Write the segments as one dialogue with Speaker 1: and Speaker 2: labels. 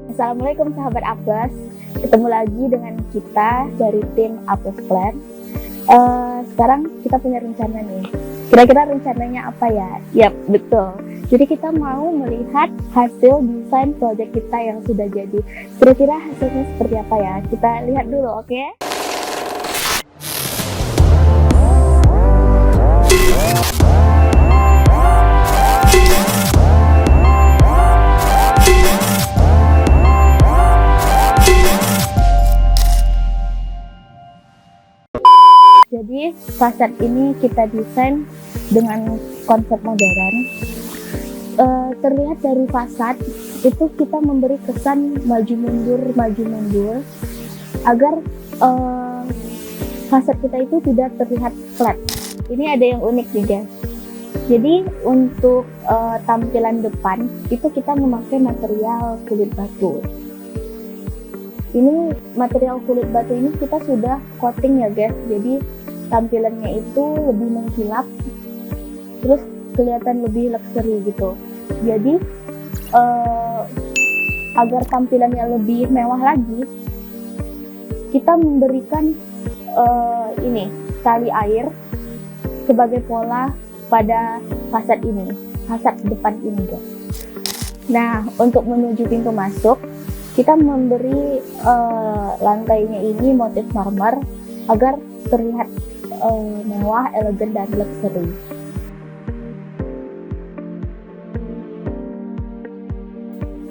Speaker 1: Assalamualaikum sahabat Apes, ketemu lagi dengan kita dari tim Apes Plan. Sekarang kita punya rencana nih. Kira-kira rencananya apa ya? Yap, betul. Jadi kita mau melihat hasil desain proyek kita yang sudah jadi. Kira-kira hasilnya seperti apa ya? Kita lihat dulu, oke? Jadi fasad ini kita desain dengan konsep modern. Terlihat dari fasad itu kita memberi kesan maju mundur agar fasad kita itu tidak terlihat flat. Ini ada yang unik nih guys. Jadi untuk tampilan depan itu kita memakai material kulit batu. Ini material kulit batu ini kita sudah coating ya guys, jadi tampilannya itu lebih mengkilap, terus kelihatan lebih luxury gitu. Jadi agar tampilannya lebih mewah lagi, kita memberikan ini tali air sebagai pola pada fasad ini, fasad depan ini guys. Nah, untuk menuju pintu masuk, kita memberi lantainya ini motif marmer agar terlihat mewah, elegan, dan luxury.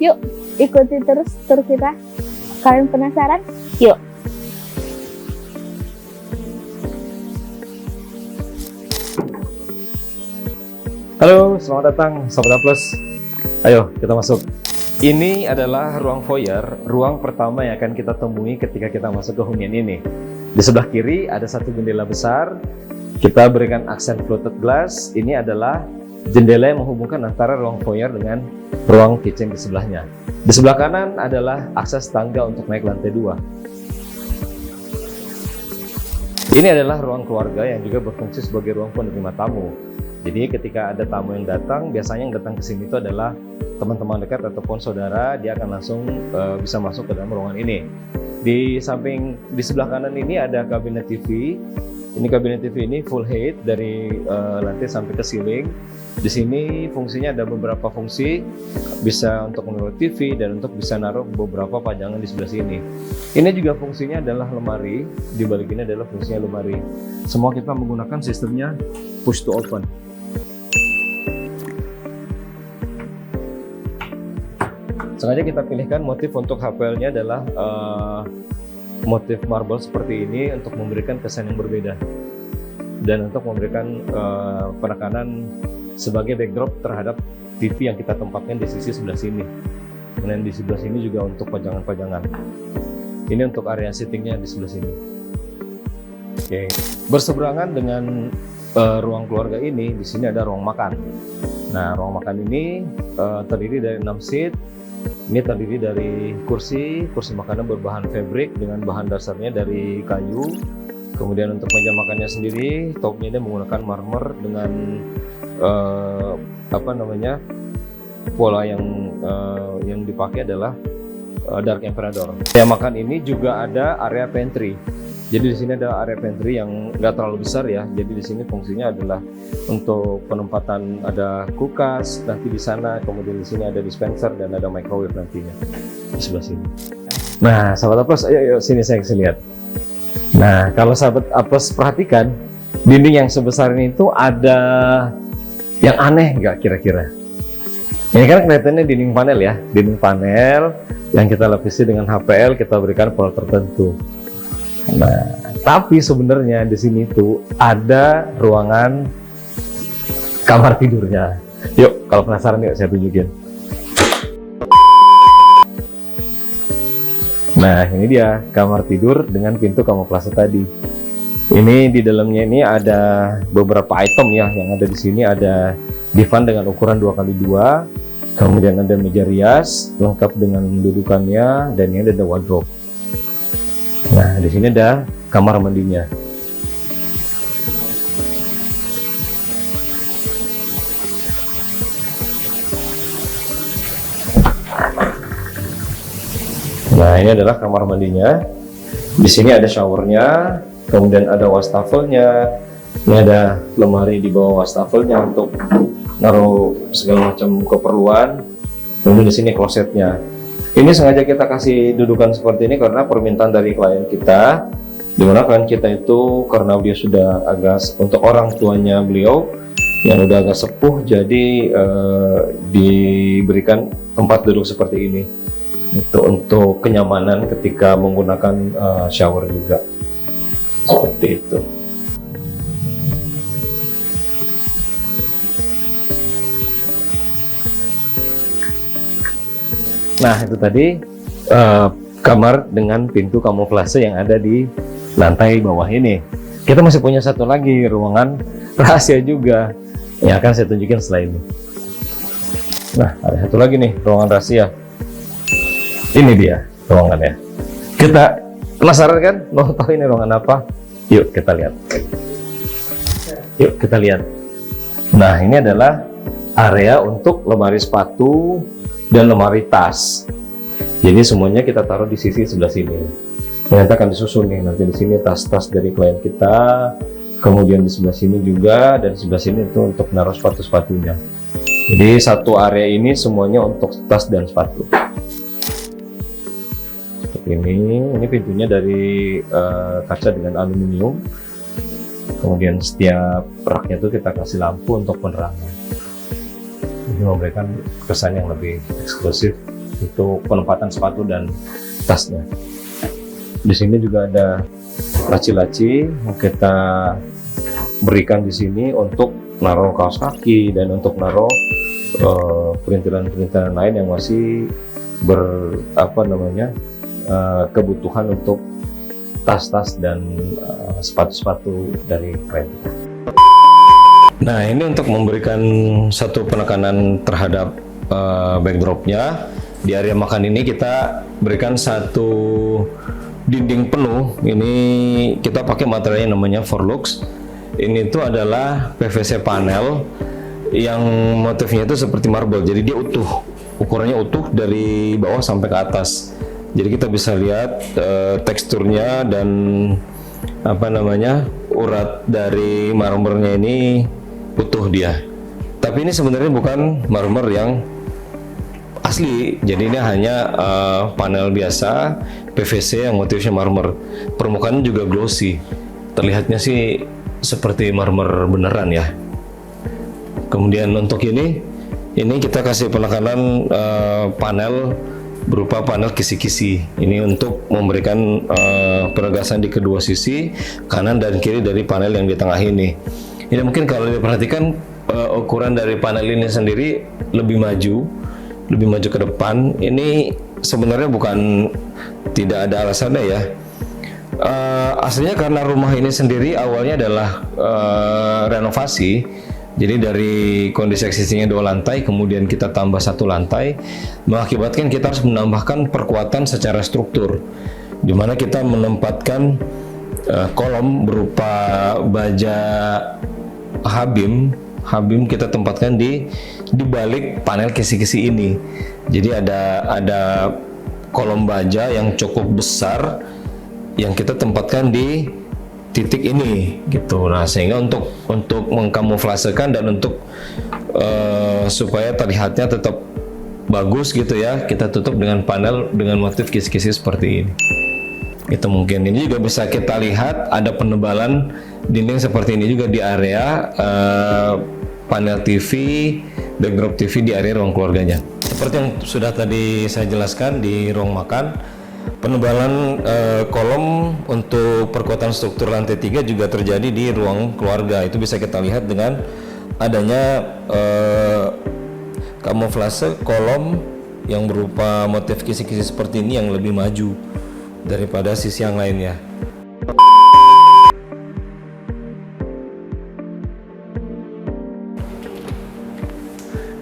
Speaker 1: Yuk, ikuti terus tur kita. Kalian penasaran? Yuk!
Speaker 2: Halo, selamat datang Sobat Apes. Ayo, kita masuk. Ini adalah ruang foyer, ruang pertama yang akan kita temui ketika kita masuk ke hunian ini. Di sebelah kiri ada satu jendela besar. Kita berikan aksen fluted glass. Ini adalah jendela yang menghubungkan antara ruang foyer dengan ruang kitchen di sebelahnya. Di sebelah kanan adalah akses tangga untuk naik lantai 2. Ini adalah ruang keluarga yang juga berfungsi sebagai ruang penerima tamu. Jadi ketika ada tamu yang datang, biasanya yang datang ke sini itu adalah teman-teman dekat ataupun saudara, dia akan langsung bisa masuk ke dalam ruangan ini. Di samping di sebelah kanan ini ada kabinet TV. Ini kabinet TV ini full height dari lantai sampai ke ceiling. Di sini fungsinya ada beberapa fungsi, bisa untuk menaruh TV dan untuk bisa naruh beberapa pajangan di sebelah sini. Ini juga fungsinya adalah lemari. Di balik ini adalah fungsinya lemari. Semua kita menggunakan sistemnya push to open. Sengaja kita pilihkan motif untuk HPL-nya adalah motif marble seperti ini untuk memberikan kesan yang berbeda dan untuk memberikan penekanan sebagai backdrop terhadap TV yang kita tempatkan di sisi sebelah sini. Kemudian di sebelah sini juga untuk pajangan-pajangan. Ini untuk area seatingnya di sebelah sini. Oke, berseberangan dengan ruang keluarga ini, di sini ada ruang makan. Nah, ruang makan ini terdiri dari 6 seat. Ini terdiri dari kursi makanan berbahan fabric dengan bahan dasarnya dari kayu. Kemudian untuk meja makannya sendiri, topnya ini menggunakan marmer dengan pola yang dipakai adalah Dark Emperador. Meja makan ini juga ada area pantry. Jadi di sini ada area pantry yang nggak terlalu besar ya. Jadi di sini fungsinya adalah untuk penempatan, ada kulkas nanti di sana, kemudian di sini ada dispenser dan ada microwave nantinya di sebelah sini. Nah, sahabat Apes, ayo sini saya kasih lihat. Nah, kalau sahabat Apes perhatikan, dinding yang sebesar ini itu ada yang aneh nggak kira-kira? Ini kan kelihatannya dinding panel ya, dinding panel yang kita lapisi dengan HPL, kita berikan pola tertentu. Nah, tapi sebenarnya di sini tuh ada ruangan kamar tidurnya. Yuk, kalau penasaran yuk saya tunjukin. Nah, ini dia kamar tidur dengan pintu kamuflase tadi. Ini di dalamnya ini ada beberapa item ya yang ada di sini. Ada divan dengan ukuran 2x2, kemudian ada meja rias lengkap dengan dudukannya, dan ini ada wardrobe. Nah, di sini ada kamar mandinya. Nah, ini adalah kamar mandinya. Di sini ada showernya, kemudian ada wastafelnya. Ini ada lemari di bawah wastafelnya untuk naruh segala macam keperluan. Kemudian di sini klosetnya. Ini sengaja kita kasih dudukan seperti ini karena permintaan dari klien kita. Dimana klien kita itu karena dia sudah agak, untuk orang tuanya beliau yang udah agak sepuh, jadi diberikan tempat duduk seperti ini. Itu untuk kenyamanan ketika menggunakan shower juga, seperti itu. Nah, itu tadi kamar dengan pintu kamuflase yang ada di lantai bawah ini. Kita masih punya satu lagi ruangan rahasia juga yang akan saya tunjukin setelah ini. Nah, ada satu lagi nih ruangan rahasia. Ini dia ruangannya. Kita penasaran kan? Mau tahu ini ruangan apa? Yuk kita lihat. Yuk kita lihat. Nah, ini adalah area untuk lemari sepatu dan lemari tas. Jadi semuanya kita taruh di sisi sebelah sini. Nanti akan disusun nih. Nanti di sini tas-tas dari klien kita. Kemudian di sebelah sini juga, dan di sebelah sini itu untuk naruh sepatu-sepatunya. Jadi satu area ini semuanya untuk tas dan sepatu. Ini pintunya dari kaca dengan aluminium. Kemudian setiap raknya itu kita kasih lampu untuk penerangan. Ini memberikan kesan yang lebih eksklusif untuk penempatan sepatu dan tasnya. Di sini juga ada laci-laci yang kita berikan di sini untuk naruh kaos kaki dan untuk naruh perintilan-perintilan lain yang masih kebutuhan untuk tas-tas dan sepatu-sepatu dari klien. Nah, ini untuk memberikan satu penekanan terhadap backdropnya. Di area makan ini kita berikan satu dinding penuh. Ini kita pakai materialnya namanya Forlux. Ini itu adalah PVC panel yang motifnya itu seperti marble. Jadi dia utuh, ukurannya utuh dari bawah sampai ke atas. Jadi kita bisa lihat teksturnya dan urat dari marmernya ini utuh dia. Tapi ini sebenarnya bukan marmer yang asli, jadi ini hanya panel biasa PVC yang motifnya marmer. Permukaannya juga glossy, terlihatnya sih seperti marmer beneran ya. Kemudian untuk ini kita kasih penekanan panel berupa panel kisi-kisi. Ini untuk memberikan penegasan di kedua sisi, kanan dan kiri dari panel yang di tengah ini. Ini mungkin kalau diperhatikan ukuran dari panel ini sendiri lebih maju ke depan. Ini sebenarnya bukan tidak ada alasannya ya. Aslinya karena rumah ini sendiri awalnya adalah renovasi. Jadi dari kondisi eksisinya 2 lantai, kemudian kita tambah 1 lantai, mengakibatkan kita harus menambahkan perkuatan secara struktur, di mana kita menempatkan kolom berupa baja habim kita tempatkan di balik panel kisi-kisi ini. Jadi ada kolom baja yang cukup besar yang kita tempatkan di titik ini gitu. Nah, sehingga untuk mengkamuflasekan dan untuk supaya terlihatnya tetap bagus gitu ya, kita tutup dengan panel dengan motif kisi-kisi seperti ini. Itu mungkin ini juga bisa kita lihat ada penebalan dinding seperti ini juga di area panel TV, backdrop TV di area ruang keluarganya. Seperti yang sudah tadi saya jelaskan di ruang makan, penebalan kolom untuk perkuatan struktur lantai 3 juga terjadi di ruang keluarga. Itu bisa kita lihat dengan adanya kamuflase kolom yang berupa motif kisi-kisi seperti ini yang lebih maju daripada sisi yang lainnya.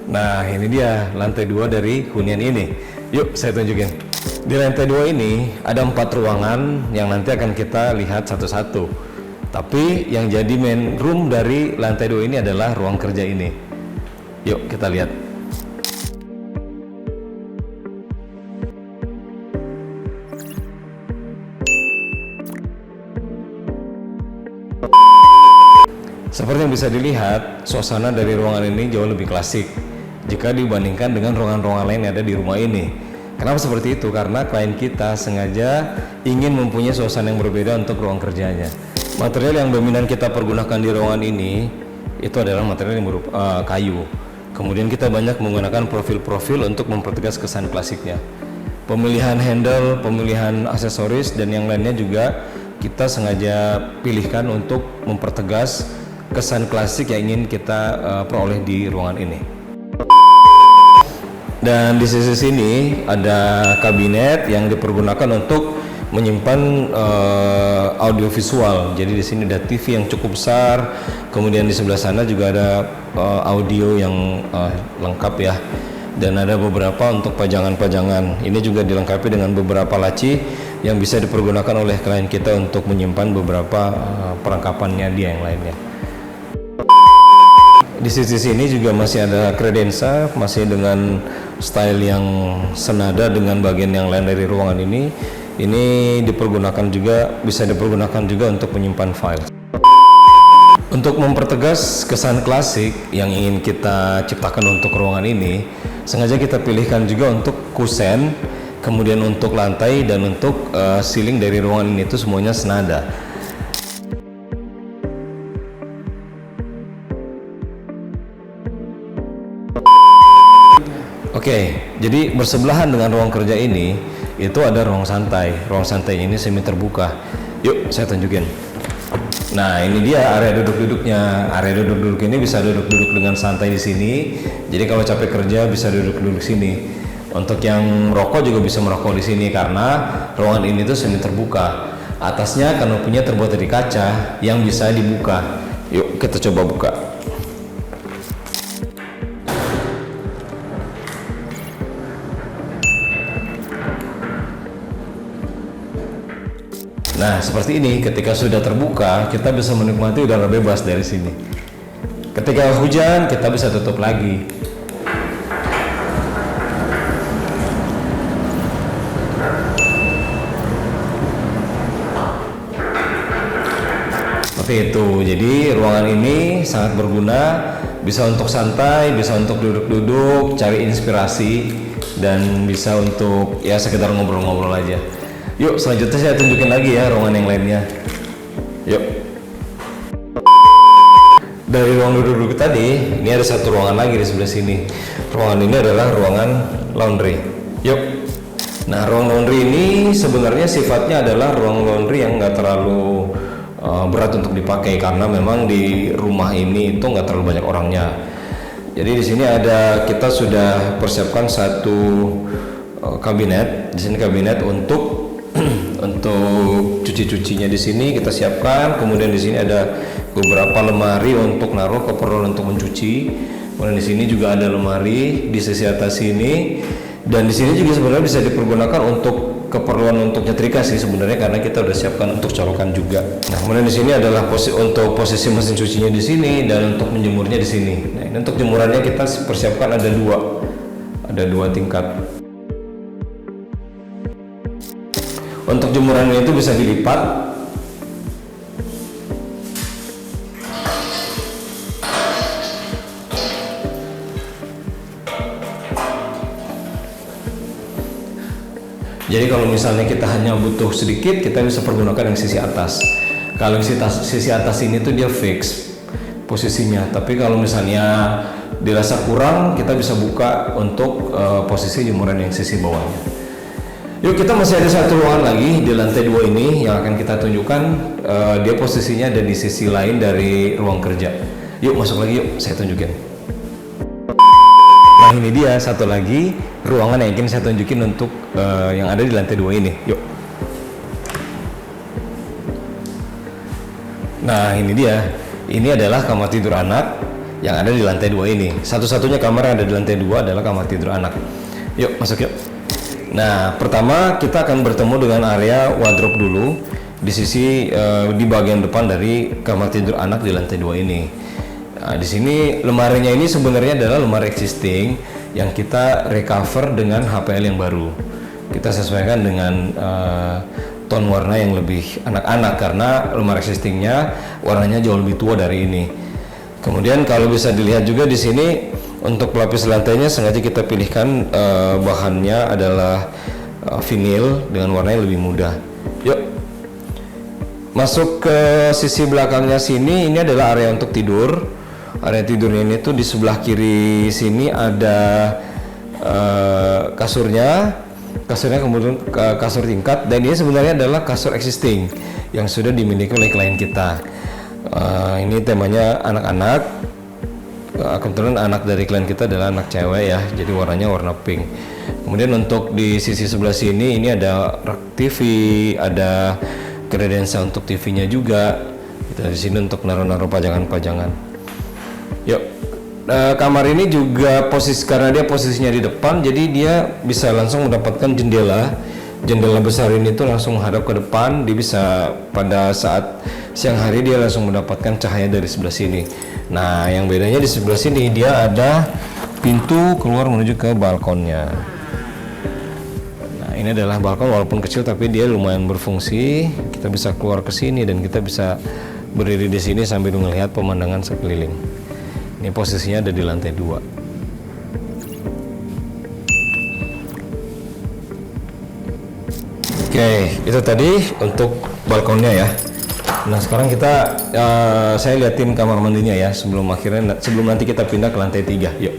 Speaker 2: Nah, ini dia lantai 2 dari hunian ini. Yuk saya tunjukin. Di lantai 2 ini ada 4 ruangan yang nanti akan kita lihat satu-satu. Tapi yang jadi main room dari lantai 2 ini adalah ruang kerja ini. Yuk kita lihat. Seperti yang bisa dilihat, suasana dari ruangan ini jauh lebih klasik jika dibandingkan dengan ruangan-ruangan lain yang ada di rumah ini. Kenapa seperti itu? Karena klien kita sengaja ingin mempunyai suasana yang berbeda untuk ruang kerjanya. Material yang dominan kita pergunakan di ruangan ini itu adalah material yang berupa kayu. Kemudian kita banyak menggunakan profil-profil untuk mempertegas kesan klasiknya. Pemilihan handle, pemilihan aksesoris dan yang lainnya juga kita sengaja pilihkan untuk mempertegas kesan klasik yang ingin kita peroleh di ruangan ini. Dan di sisi sini ada kabinet yang dipergunakan untuk menyimpan audiovisual. Jadi di sini ada TV yang cukup besar, kemudian di sebelah sana juga ada audio yang lengkap ya. Dan ada beberapa untuk pajangan-pajangan. Ini juga dilengkapi dengan beberapa laci yang bisa dipergunakan oleh klien kita untuk menyimpan beberapa perlengkapannya dia yang lainnya. Di sisi sini juga masih ada kredensa, masih dengan style yang senada dengan bagian yang lain dari ruangan ini. Ini dipergunakan juga, bisa dipergunakan juga untuk menyimpan file. Untuk mempertegas kesan klasik yang ingin kita ciptakan untuk ruangan ini, sengaja kita pilihkan juga untuk kusen, kemudian untuk lantai dan untuk ceiling dari ruangan ini itu semuanya senada. Oke, jadi bersebelahan dengan ruang kerja ini itu ada ruang santai. Ruang santai ini semi terbuka. Yuk, saya tunjukin. Nah, ini dia area duduk-duduknya. Area duduk-duduk ini bisa duduk-duduk dengan santai di sini. Jadi kalau capek kerja bisa duduk-duduk sini. Untuk yang merokok juga bisa merokok di sini karena ruangan ini tuh semi terbuka. Atasnya kanopinya terbuat dari kaca yang bisa dibuka. Yuk, kita coba buka. Nah, seperti ini, ketika sudah terbuka, kita bisa menikmati udara bebas dari sini. Ketika hujan, kita bisa tutup lagi. Seperti itu, jadi ruangan ini sangat berguna, bisa untuk santai, bisa untuk duduk-duduk, cari inspirasi, dan bisa untuk ya sekedar ngobrol-ngobrol aja. Yuk, selanjutnya saya tunjukin lagi ya ruangan yang lainnya. Yuk. Dari ruang duduk-duduk tadi, ini ada satu ruangan lagi di sebelah sini. Ruangan ini adalah ruangan laundry. Yuk. Nah, ruang laundry ini sebenarnya sifatnya adalah ruang laundry yang nggak terlalu berat untuk dipakai karena memang di rumah ini itu nggak terlalu banyak orangnya. Jadi di sini kita sudah persiapkan satu kabinet. Di sini kabinet untuk cuci-cucinya di sini kita siapkan. Kemudian di sini ada beberapa lemari untuk naruh keperluan untuk mencuci. Kemudian di sini juga ada lemari di sisi atas sini. Dan di sini juga sebenarnya bisa dipergunakan untuk keperluan untuk nyetrika sih sebenarnya karena kita udah siapkan untuk colokan juga. Nah, kemudian di sini adalah untuk posisi mesin cucinya di sini dan untuk menjemurnya di sini. Nah, ini untuk jemurannya kita persiapkan ada dua tingkat. Untuk jemuran itu bisa dilipat. Jadi kalau misalnya kita hanya butuh sedikit, kita bisa pergunakan yang sisi atas. Kalau sisi atas ini tuh dia fix posisinya. Tapi kalau misalnya dirasa kurang, kita bisa buka untuk posisi jemuran yang sisi bawahnya. Yuk, kita masih ada satu ruangan lagi di lantai 2 ini yang akan kita tunjukkan. Dia posisinya ada di sisi lain dari ruang kerja. Yuk, masuk lagi yuk, saya tunjukin. Nah, ini dia satu lagi ruangan yang ingin saya tunjukin untuk yang ada di lantai 2 ini. Yuk. Nah, ini dia. Ini adalah kamar tidur anak yang ada di lantai 2 ini. Satu-satunya kamar yang ada di lantai 2 adalah kamar tidur anak. Yuk, masuk yuk. Nah, pertama kita akan bertemu dengan area wardrobe dulu di sisi di bagian depan dari kamar tidur anak di lantai 2 ini. Nah, di sini lemarinya ini sebenarnya adalah lemari existing yang kita recover dengan HPL yang baru. Kita sesuaikan dengan tone warna yang lebih anak-anak karena lemari existingnya warnanya jauh lebih tua dari ini. Kemudian kalau bisa dilihat juga di sini untuk pelapis lantainya sengaja kita pilihkan bahannya adalah vinil dengan warna yang lebih mudah. Yuk masuk ke sisi belakangnya sini, ini adalah area untuk tidur. Area tidurnya ini tuh di sebelah kiri sini ada kasurnya kemudian kasur tingkat, dan ini sebenarnya adalah kasur existing yang sudah dimiliki oleh klien kita. Ini temanya anak-anak. Kebetulan anak dari klien kita adalah anak cewek ya, jadi warnanya warna pink. Kemudian untuk di sisi sebelah sini ini ada rak TV, ada kredensial untuk TV-nya juga. Kita di sini untuk naruh-naruh pajangan-pajangan. Yuk, kamar ini juga karena dia posisinya di depan, jadi dia bisa langsung mendapatkan jendela besar ini tuh langsung menghadap ke depan. Dia bisa pada saat siang hari dia langsung mendapatkan cahaya dari sebelah sini. Nah, yang bedanya di sebelah sini dia ada pintu keluar menuju ke balkonnya. Nah, ini adalah balkon walaupun kecil tapi dia lumayan berfungsi. Kita bisa keluar ke sini dan kita bisa berdiri di sini sambil melihat pemandangan sekeliling. Ini posisinya ada di lantai 2. Oke, itu tadi untuk balkonnya ya. Nah, sekarang saya liatin kamar mandinya ya sebelum nanti kita pindah ke lantai 3. Yuk.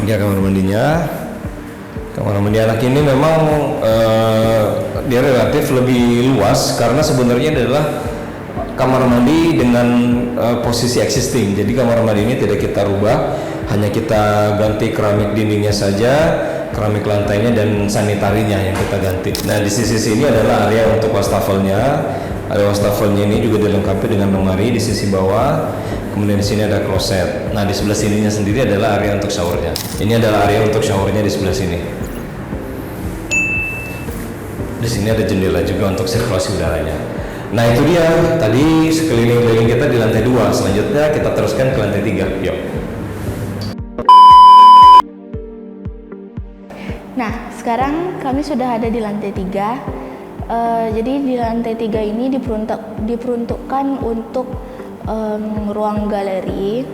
Speaker 2: Ini kamar mandinya. Kamar mandi anak ini memang dia relatif lebih luas karena sebenarnya adalah kamar mandi dengan posisi existing. Jadi kamar mandi ini tidak kita rubah, hanya kita ganti keramik dindingnya saja, keramik lantainya dan sanitarinya yang kita ganti. Nah, di sisi sini adalah area untuk wastafelnya. Area wastafelnya ini juga dilengkapi dengan lemari di sisi bawah. Kemudian di sini ada kloset. Nah, di sebelah sininya sendiri adalah area untuk showernya. Ini adalah area untuk showernya di sebelah sini. Di sini ada jendela juga untuk sirkulasi udaranya. Nah, itu dia tadi sekeliling-keliling kita di lantai 2. Selanjutnya kita teruskan ke lantai 3. Yuk.
Speaker 1: Nah, sekarang kami sudah ada di lantai 3. Jadi di lantai 3 ini diperuntukkan untuk ruang galeri.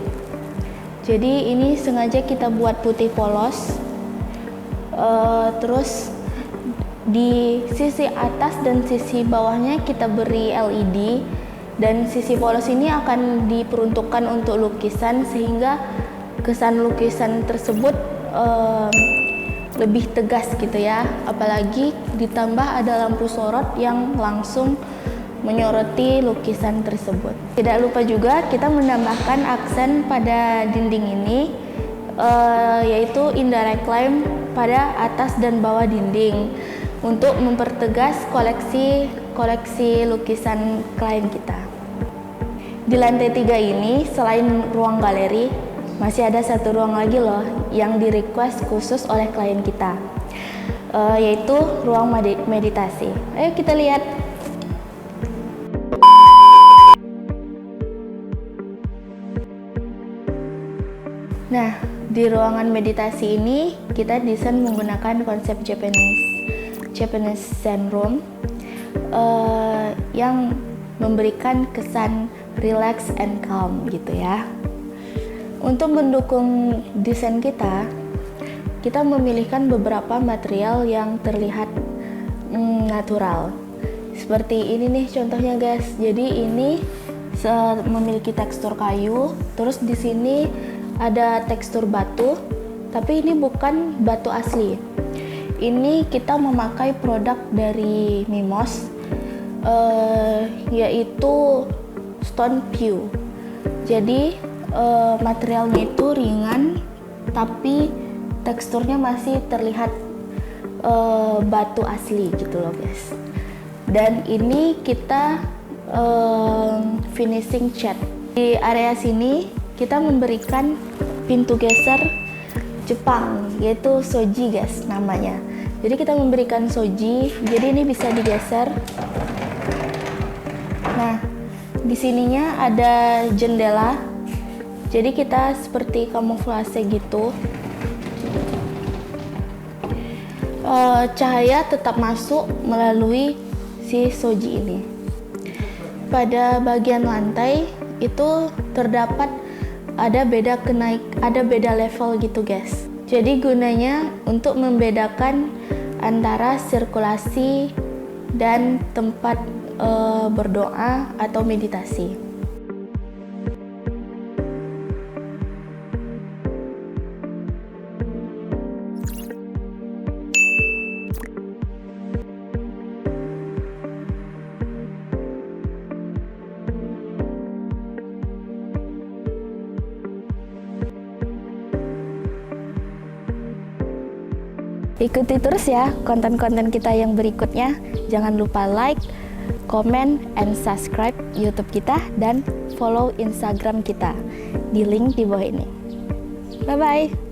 Speaker 1: Jadi ini sengaja kita buat putih polos. Terus di sisi atas dan sisi bawahnya kita beri LED, dan sisi polos ini akan diperuntukkan untuk lukisan sehingga kesan lukisan tersebut lebih tegas gitu ya, apalagi ditambah ada lampu sorot yang langsung menyoroti lukisan tersebut. Tidak lupa juga kita menambahkan aksen pada dinding ini, yaitu indirect line pada atas dan bawah dinding untuk mempertegas koleksi lukisan klien kita. Di lantai 3 ini selain ruang galeri, masih ada satu ruang lagi loh yang di request khusus oleh klien kita, yaitu ruang meditasi. Ayo kita lihat. Nah, di ruangan meditasi ini kita desain menggunakan konsep Japanese Zen Room yang memberikan kesan relax and calm gitu ya. Untuk mendukung desain kita memilihkan beberapa material yang terlihat natural. Seperti ini nih contohnya guys. Jadi ini memiliki tekstur kayu, terus di sini ada tekstur batu, tapi ini bukan batu asli. Ini kita memakai produk dari Mimos, yaitu Stone Pew. Jadi materialnya itu ringan, tapi teksturnya masih terlihat batu asli gitu loh guys. Dan ini kita finishing cat. Di area sini kita memberikan pintu geser Jepang, yaitu soji guys namanya. Jadi kita memberikan soji, jadi ini bisa digeser. Nah, di sininya ada jendela. Jadi kita seperti kamuflase gitu. Cahaya tetap masuk melalui si soji ini.
Speaker 3: pada bagian lantai itu terdapat ada beda level gitu guys. Jadi gunanya untuk membedakan antara sirkulasi dan tempat berdoa atau meditasi. Ikuti terus ya konten-konten kita yang berikutnya. Jangan lupa like, comment, and subscribe YouTube kita dan follow Instagram kita di link di bawah ini. Bye-bye.